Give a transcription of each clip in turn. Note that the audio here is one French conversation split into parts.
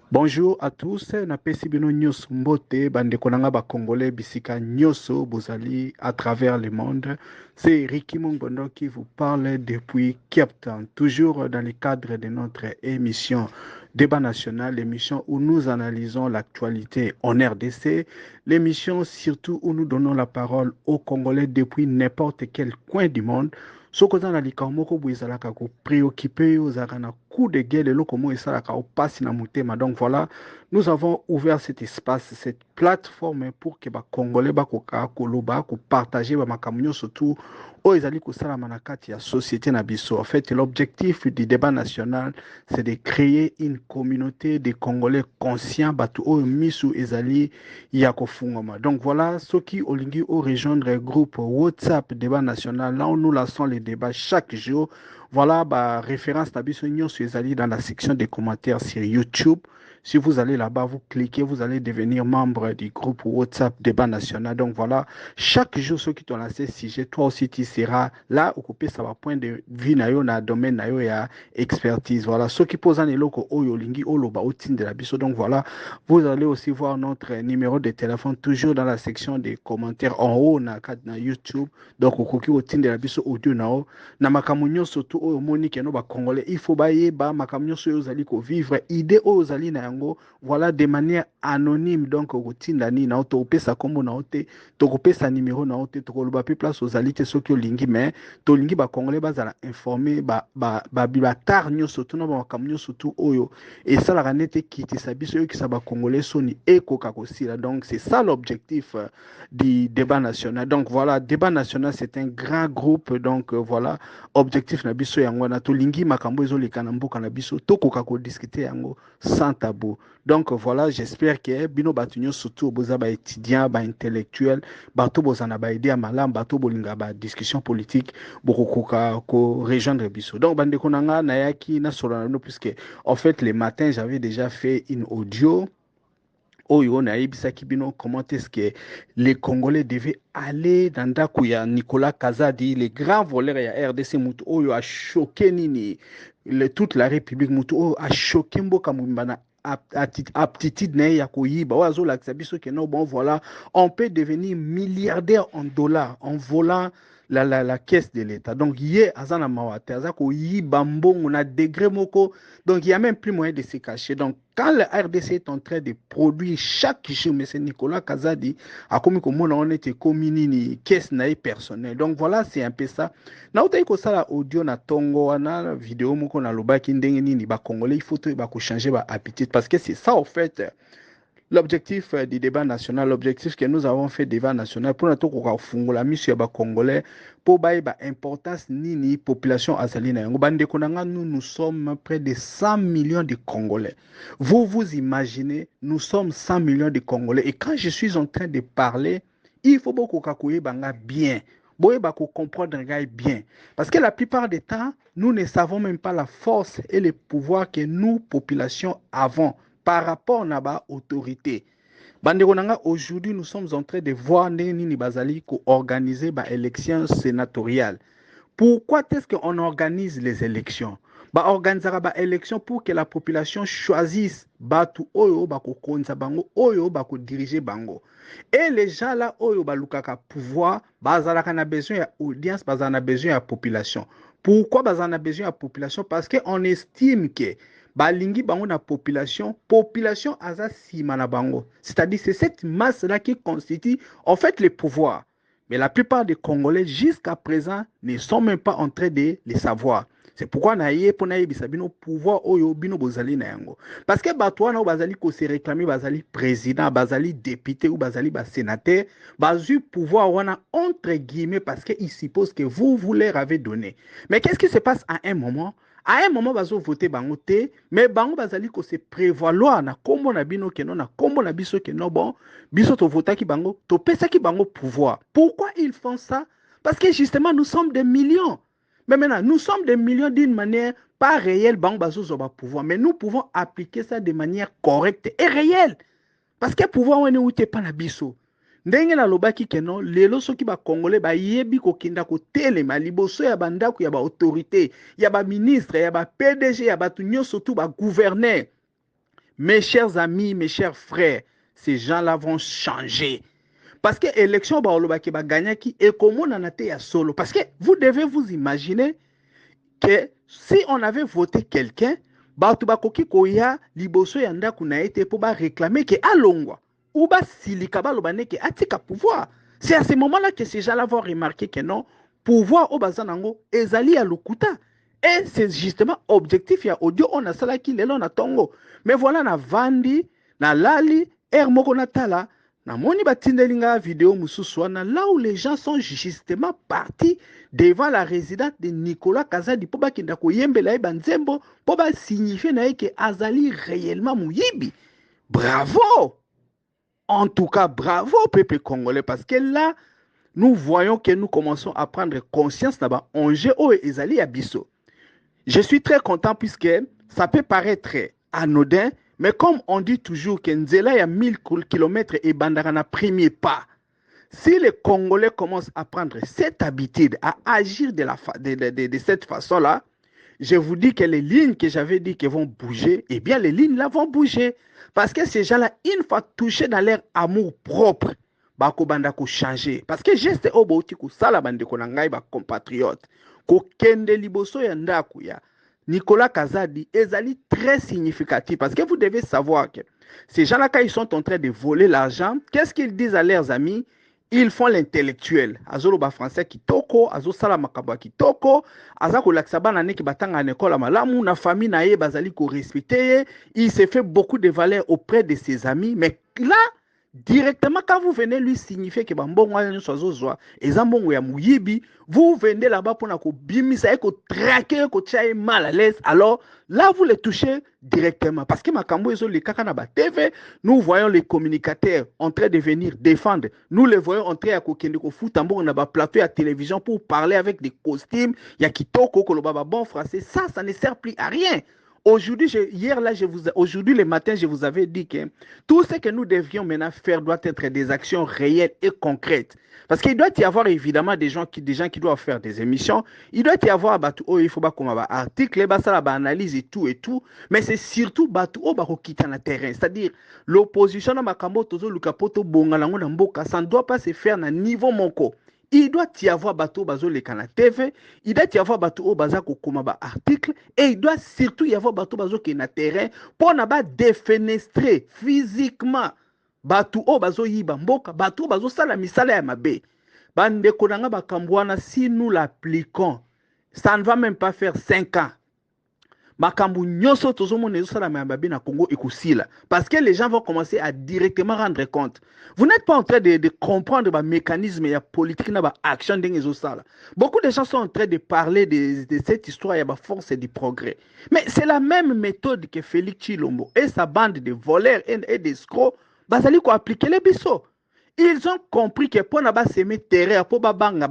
Bonjour à tous, napesi bino nyos mbote bandeko nanga ba congolais bisika nyoso bozali à travers le monde. C'est Ricky Mongondo qui vous parle depuis Cape Town, toujours dans le cadre de notre émission Débat national, l'émission où nous analysons l'actualité en RDC, l'émission surtout où nous donnons la parole aux Congolais depuis n'importe quel coin du monde. Sokoza na likamoko bwizalaka ko préoccupé ozaka na coup de gueule eloko mo esalaka opasi na motema. Donc voilà, nous avons ouvert cet espace, cette plateforme pour que ba Congolais bakoka koloba ko partager ba makamyo surtout o ezali ko sala manakati ya société na biso. En fait, l'objectif du débat national, c'est de créer une communauté de Congolais conscients batu o misu ezali ya kofungoma. Donc voilà, ceux qui olingi o rejoindre le groupe WhatsApp débat national, là où nous lançons les débats chaque jour. Voilà, bah, référence Nabiso Nyos ezali dans la section des commentaires sur YouTube. Si vous allez là-bas, vous cliquez, vous allez devenir membre du groupe WhatsApp Débat National. Donc voilà, chaque jour, ceux qui t'ont lancé sujet, toi aussi, tu seras là, occupé ça va point de vue na domaine na yo ya expertise. Voilà, ceux qui posent un eloko oyo lingi oloba outin de la biso. Donc voilà, vous allez aussi voir notre numéro de téléphone toujours dans la section des commentaires en haut na YouTube. Donc okoki outin de la biso audio na o na makamunyo surtout oyo monique no ba congolais. Il faut bailler ba makamunyo so yo zali ko vivre idée oyo zali na voilà de manière anonyme. Donc routine ni na to pesa kombo na ote to pesa numéro na ote to loba pe place aux alités ceux qui lingi mais to lingi ba congolais bazala informer ba tar nyoso to na ba makamnyo surtout oyo et ça la ranete kiti sabiso yo ki sa ba congolais soni ekoka kosila. Donc c'est ça l'objectif du débat national. Donc voilà, débat national c'est un grand groupe. Donc voilà, objectif na biso yango na to lingi makambo ezo lekana mboka na biso to koka ko discuter yango sans tabou. Donc voilà, j'espère que bino batunyo surtout boza ba étudiant, ba intellectuel, bato bozana ba idée malam, bato bolinga ba discussion politique bokoka ko rejoindre biso. Donc bande konanga na yaki na solana puisque en fait le matin j'avais déjà fait une audio. Oyo na yebisaki bino comment est-ce que les Congolais devaient aller dans Ndakuya Nicolas Kazadi, le grand voleur ya RDC mutu oyo a choqué nini toute la République mutu oyo a choqué mboka mumbana aptitude na ya koyiba oazo lakisa biso que non bon voilà on peut devenir milliardaire en dollars en volant la caisse de l'État. Donc, hier, Azana Mawate, Azako Yiba Mbongo, na degré moko. Donc, il n'y a même plus moyen de se cacher. Donc, quand le RDC est en train de produire chaque jour, M. Nicolas Kazadi a commis comme on était commis ni caisse naïe personnelle. Donc, voilà, c'est un peu ça. Na uta iko sala audio na tongo, na vidéo moko na loba ki ndenge nini ba congolais, il faut to ba ko changer ba appétit parce que c'est ça, en fait. L'objectif du débat national, l'objectif que nous avons fait débat national pour notre la mission des Congolais pour bailler importance ni population azalina. Nous sommes près de 100 millions de Congolais. Vous imaginez, nous sommes 100 millions de Congolais. Et quand je suis en train de parler, il faut beaucoup kakoye banga bien. Boye bako comprendre bien. Parce que la plupart des temps, nous ne savons même pas la force et le pouvoir que nous, population, avons par rapport à la autorité. Aujourd'hui, nous sommes en train de voir Nini Bazali organiser des élections sénatoriales. Pourquoi est-ce qu'on organise les élections? Organiser des élections pour que la population choisisse Batu Oyo Bako Konza Bango, Oyo Bako diriger Bango. Et les gens là, Oyo Balukaka pouvoir, Bazalaka na besoin d'audience, Bazana besoin de population. Pourquoi Bazana besoin de population? Parce qu'on estime que balingi bango na population aza sima na bango. C'est-à-dire c'est cette masse-là qui constitue en fait le pouvoir. Mais la plupart des Congolais jusqu'à présent ne sont même pas en train de le savoir. C'est pourquoi naye pour naye bisabino pouvoir oyo bino bozali na yango. Parce que batouana bazali ko se réclamer bazali président, bazali député ou bazali sénateur, bazu pouvoir wana entre guillemets parce qu'ils supposent que vous leur avez donné. Mais qu'est-ce qui se passe à un moment? À un moment, bazo voter bango te, mais bango bazali ko se prévaloir na kombo na bino ke non na kombo na biso ke non bon, biso to vota ki bango, to pesa ki bango pouvoir. Pourquoi ils font ça? Parce que justement nous sommes des millions. Mais maintenant, nous sommes des millions d'une manière pas réelle, pouvoir, mais nous pouvons appliquer ça de manière correcte et réelle. Parce que pouvoir, on est pas na biso. Ndenge na lobaki keno, lelo soki ba Congolais ba yebi ko kinda ko telema liboso ya bandako ya ba autorité, ya ba ministre, ya ba PDG, ya ba tunyo surtout ba gouverneur. Mes chers amis, mes chers frères, ces gens-là vont changer. Parce que l'élection ba lobaki ba gagnaki et comment on a été à solo. Parce que vous devez vous imaginer que si on avait voté quelqu'un, batu bakoki koya liboso ya ndako na ete po ba réclamer que alongwa ou ba silika ba lobane que atika pouvoir. C'est à ce moment-là que ces gens-là vont remarquer que non, pouvoir au bazanango ezali ya lukuta. Et c'est justement objectif ya audio on a sala ki lelo na tongo. Mais voilà na vandi, na lali, moko na tala, na moni batindelinga vidéo mususwana là où les gens sont justement partis devant la résidence de Nicolas Kazadi pour qu'il yembela banzembo pour signifier que azali réellement muyibi. Bravo! En tout cas, bravo peuple congolais parce que là, nous voyons que nous commençons à prendre conscience là-bas. On et ezali abisso. Je suis très content puisque ça peut paraître anodin, mais comme on dit toujours que Nzela y a 1000 km et Bandarana premier pas. Si les Congolais commencent à prendre cette habitude, à agir de cette façon-là, je vous dis que les lignes que j'avais dit qu'elles vont bouger, eh bien les lignes là vont bouger. Parce que ces gens-là, une fois touchés dans leur amour propre, bako bandako changer. Parce que geste oboti ku sala bandeko na ngai ba compatriote, ko kende liboso ya ndako ya Nicolas Kazadi ezali très significatif. Parce que vous devez savoir que ces gens-là, quand ils sont en train de voler l'argent, qu'est-ce qu'ils disent à leurs amis? Ils font l'intellectuel. Azolo ba français kitoko, azo sala makabo kitoko, azako laksaba na neki batanga na école malamu, na famille na ye bazali ko respecter, il s'est fait beaucoup de valeur auprès de ses amis, mais là directement quand vous venez lui signifier que bambongo ya nsozo zwa ezambongo ya muyibi, vous venez là-bas pour na ko bimisa e ko traquer ko tchaye mal à l'aise, alors là vous le touchez directement parce que makambo ezo le kaka na ba TV, nous voyons les communicateurs en train de venir défendre, nous les voyons en train à ko kende ko futa mbongo na ba plateau à télévision pour parler avec des costumes ya kitoko ko lo ba bon français, ça ne sert plus à rien. Aujourd'hui, aujourd'hui le matin, je vous avais dit que tout ce que nous devions maintenant faire doit être des actions réelles et concrètes. Parce qu'il doit y avoir évidemment des gens qui doivent faire des émissions. Il doit y avoir il faut pas comme article, analyse et tout. Mais c'est surtout qui est le terrain. C'est-à-dire l'opposition dans makambo tozo lukapoto bonga lango na mboka, ça ne doit pas se faire à niveau monko. Il doit y avoir bateau bazo le kana TV, il doit y avoir bateau baza kokoma ba article et il doit surtout y avoir bateau bazo qui na terrain pour na ba défenestrer physiquement bateau bazo yiba mboka, bateau bazo sala misala ya mabe. Bande konanga ba kambwana, si nous l'appliquons, ça ne va même pas faire 5 ans. Makambu nyoso tozomona ezosala mababi na Congo ekusila parce que les gens vont commencer à directement rendre compte. Vous n'êtes pas en train de comprendre le mécanisme et la politique na ba action ndenge ezosala. Beaucoup de gens sont en train de parler de cette histoire ya ba force et du progrès. Mais c'est la même méthode que Félix Tshilombo et sa bande de voleurs et d'escrocs bazali ko appliquer les biso. Ils ont compris que pour naba semer terrain pour ba banga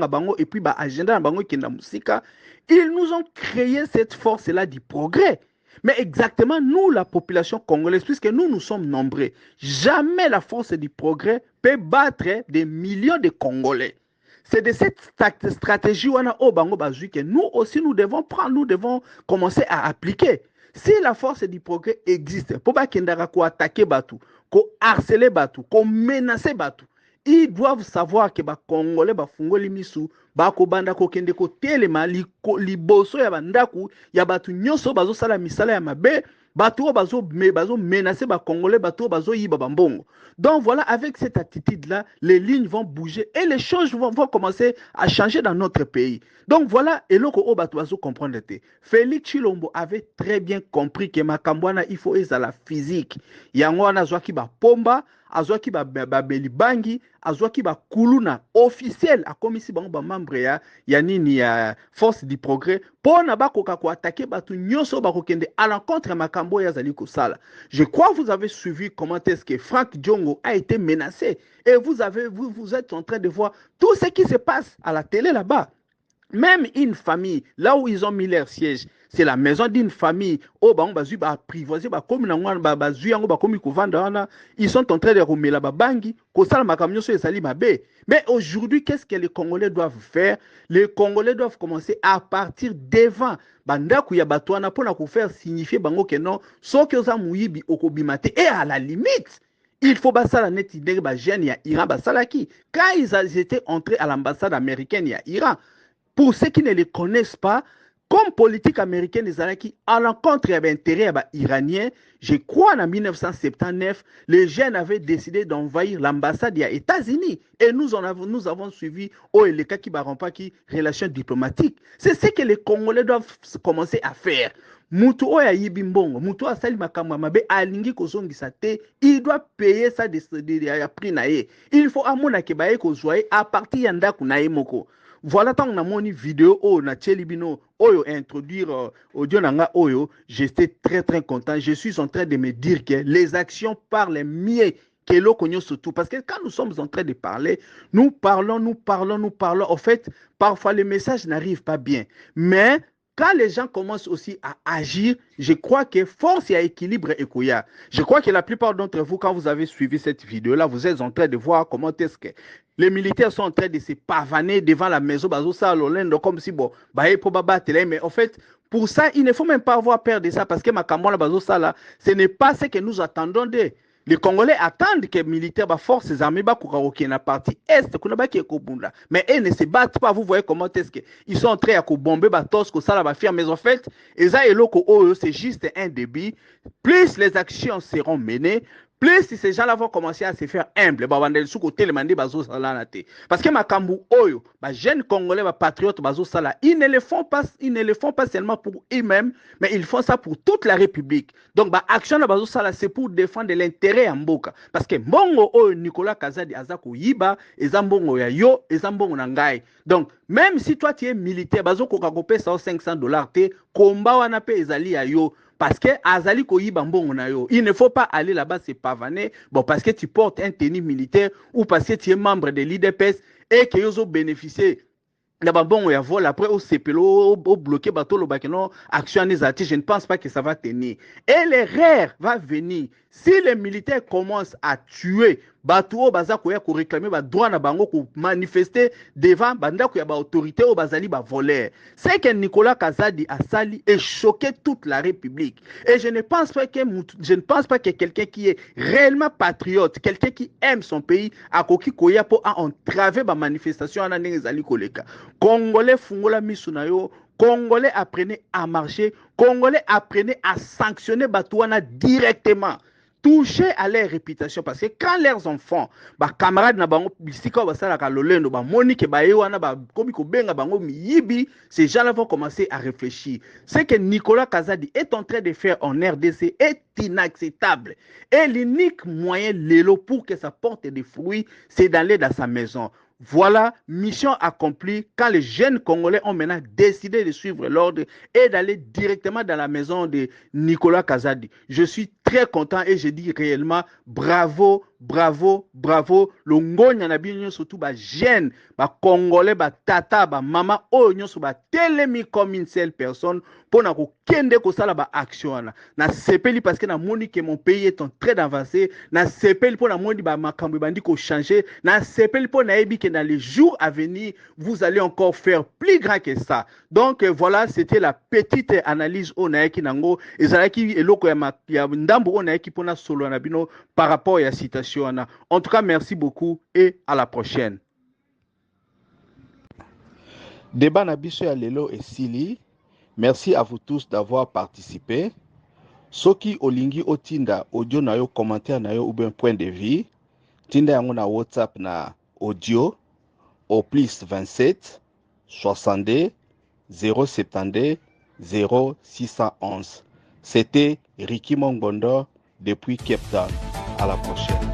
bango et puis ba agenda bango kenda musika. Ils nous ont créé cette force-là du progrès. Mais exactement, nous, la population congolaise, puisque nous sommes nombreux, jamais la force du progrès peut battre des millions de Congolais. C'est de cette stratégie que nous aussi, nous devons prendre, nous devons commencer à appliquer. Si la force du progrès existe, pour pas qu'il y ait attaquer Batu, qu'on harceler Batu, qu'on menacer Batu, ils doivent savoir que les Congolais bafungoli misu bako banda ko kende ko telema liboso ya bandaku ya batu nyonso bazo sala misala ya mabe batu bazo menacer ba Congolais batu bazo yiba bambongo. Donc voilà, avec cette attitude là, les lignes vont bouger et les choses vont commencer à changer dans notre pays. Donc voilà, et loko o batu bazo comprendre te. Félix Tshilombo avait très bien compris que makambwana il faut la physique. Yango wana zwaki ba pomba azwaki ba belibangi azwaki ba kuluna officiel akomisi bango ba membre ya nini ya force du progrès pona bakoka ko attaquer batu nyonso bakokende à l'encontre makambo ya zali kosala. Je crois que vous avez suivi comment est-ce que Frank Diongo a été menacé et vous êtes en train de voir tout ce qui se passe à la télé là-bas. Même une famille, là où ils ont mis leur siège, c'est la maison d'une famille. Oh, bah, on va apprivoiser, bah, comme ils sont en train de remettre la bangi, mais aujourd'hui, qu'est-ce que les Congolais doivent faire? Les Congolais doivent commencer à partir devant. Bandaku ya batouana pour faire signifier bango que non, so que oza muyibi okobimate. Et à la limite, il faut que la net idée ba jeune ya Iran basalaki. Quand ils étaient entrés à l'ambassade américaine ya Iran, pour ceux qui ne les connaissent pas, comme politique américaine des années qui, à l'encontre de l'intérêt iranien, je crois en 1979, les jeunes avaient décidé d'envahir l'ambassade des États-Unis. Et nous avons suivi les cas qui ne pas qui relations diplomatiques. C'est ce que les Congolais doivent commencer à faire. Mutu oya yibi mbongo, mutu asali makambo mabe alingi kozongisa te, il doit payer ça de prix na ye. Il faut amona ke baye kozwaye à partir ya ndaku na ye moko. Voilà tant na moni vidéo na Tchelibino oyo introduire audio nanga oyo, j'étais très content. Je suis en train de me dire que les actions parlent mieux que l'on surtout parce que quand nous sommes en train de parler, nous parlons. En fait, parfois les messages n'arrivent pas bien, mais quand les gens commencent aussi à agir, je crois que force et équilibre est koya. Je crois que la plupart d'entre vous, quand vous avez suivi cette vidéo-là, vous êtes en train de voir comment est-ce que les militaires sont en train de se pavaner devant la maison comme si bon, mais en fait, pour ça, il ne faut même pas avoir peur de ça parce que ce n'est pas ce que nous attendons d'eux. Les Congolais attendent que les militaires, les forces armées, qui la partie est, mais ils ne se battent pas. Vous voyez comment est-ce qu'ils sont en train de bomber, mais en fait, c'est juste un débit. Plus les actions seront menées, plus ces gens-là vont commencer à se faire humbles. Parce que Makambu Oyo, les jeunes Congolais, les patriotes, ils ne le font pas seulement pour eux-mêmes, mais ils font ça pour toute la République. Donc, l'action c'est pour défendre l'intérêt en Mboka. Parce que Mbongo Oyo, Nicolas Kazadi, Azako Yiba, Ezambongo ya yo, Ezambongo Nangai. Donc, même si toi tu es militaire, Bazoko Kagope, ça $500, combat wana pe ezali ya yo. Parce que Azali Koyiba Mbongo na yo. Il ne faut pas aller là-bas se pavaner, bon, parce que tu portes un tenue militaire ou parce que tu es membre de l'IDPS et que tu as bénéficié. Bon, après, au CPLO, au bloqué, action je ne pense pas que ça va tenir. Et l'erreur va venir. Si les militaires commencent à tuer, Batou Bazakoya pour réclamer droit na bango pour manifester devant Bandakoya autorité au Bazali voler. C'est que Nicolas Kazadi a sali et choqué toute la République. Et je ne pense pas que quelqu'un qui est réellement patriote, quelqu'un qui aime son pays, a koki koya pour entraver ma manifestation en Zali Koleka. Congolais fungola misunayo, Congolais apprenez à marcher, Congolais apprenez à sanctionner Batouana directement. Toucher à leur réputation parce que quand leurs enfants, camarades na bango bisika basala ka lolendo monique bayewana komiko benga bango miyibi, ces gens-là vont commencer à réfléchir. Ce que Nicolas Kazadi est en train de faire en RDC est inacceptable. Et l'unique moyen lélo pour que ça porte des fruits, c'est d'aller dans sa maison. Voilà, mission accomplie quand les jeunes Congolais ont maintenant décidé de suivre l'ordre et d'aller directement dans la maison de Nicolas Kazadi. Je suis très content et je dis réellement bravo. Le ngonya na bien surtout jeune, Congolais, tata, maman, nyonso telemi comme une seule personne pour na kende ko sala action na sepeli parce que na moni que mon pays est en train d'avancer, na sepeli pour na moni makambo bandi ko changer, na sepeli pour na ebi que dans les jours à venir vous allez encore faire plus grand que ça. Donc voilà, c'était la petite analyse onaeki nango ezalaki eloko ya ndambo onaeki pona solo na bino par rapport à la citation. En tout cas, merci beaucoup et à la prochaine. Débat Nabiso ya lelo et Sili. Merci à vous tous d'avoir participé. Soki olingi otinda audio na yo, commentaire na yo ou bien point de vue, tinda yango na WhatsApp na audio au plus 27 62 072 0611. C'était Ricky Mongbondo depuis Cape Town. À la prochaine.